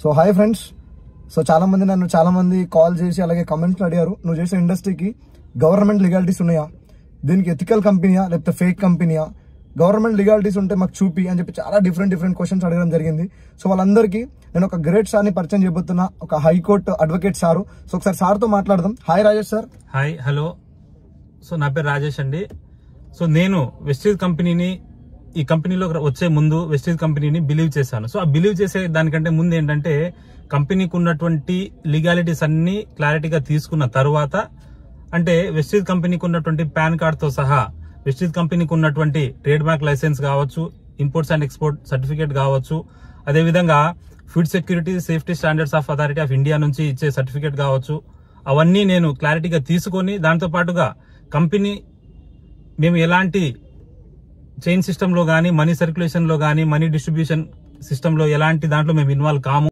So hi friends. So చాలా మంది call చేసి అలాగే కమెంట్స్ అడిగారు, నువ్వు చేసే ఇండస్ట్రీకి గవర్నమెంట్ లీగాలిటీస్ ఉన్నాయా, దీనికి ఎథికల్ కంపెనీయా లేకపోతే ఫేక్ కంపెనీయా, గవర్నమెంట్ లీగాలిటీస్ ఉంటే మాకు చూపి అని చెప్పి చాలా డిఫరెంట్ క్వశ్చన్స్ అడగడం జరిగింది. సో వాళ్ళందరికీ నేను ఒక గ్రేట్ సార్ని పరిచయం చేయబోతున్నా, ఒక హైకోర్టు అడ్వకేట్ సారు. సో ఒకసారి సార్తో మాట్లాడదాం. Hi Rajesh sir. Hi, hello. So నా పేరు రాజేష్ అండి. సో నేను వెస్టీజ్ కంపెనీని, ఈ కంపెనీలో వచ్చే ముందు వెస్టీజ్ కంపెనీని బిలీవ్ చేశాను. సో ఆ బిలీవ్ చేసే దానికంటే ముందు ఏంటంటే కంపెనీకి ఉన్నటువంటి లీగాలిటీస్ అన్ని క్లారిటీగా తీసుకున్న తర్వాత, అంటే వెస్టీజ్ కంపెనీకి ఉన్నటువంటి పాన్ కార్డ్తో సహా వెస్టీజ్ కంపెనీకి ఉన్నటువంటి ట్రేడ్ మార్క్ లైసెన్స్ కావచ్చు, ఇంపోర్ట్స్ అండ్ ఎక్స్పోర్ట్ సర్టిఫికేట్ కావచ్చు, అదేవిధంగా food security safety standards of authority of India నుంచి ఇచ్చే సర్టిఫికేట్ కావచ్చు, అవన్నీ నేను క్లారిటీగా తీసుకొని దాంతో పాటుగా కంపెనీ మేము ఎలాంటి చైన్ సిస్టంలో కానీ, మనీ సర్క్యులేషన్లో కానీ, మనీ డిస్ట్రిబ్యూషన్ సిస్టంలో ఎలాంటి దాంట్లో మేము ఇన్వాల్వ్ కాము.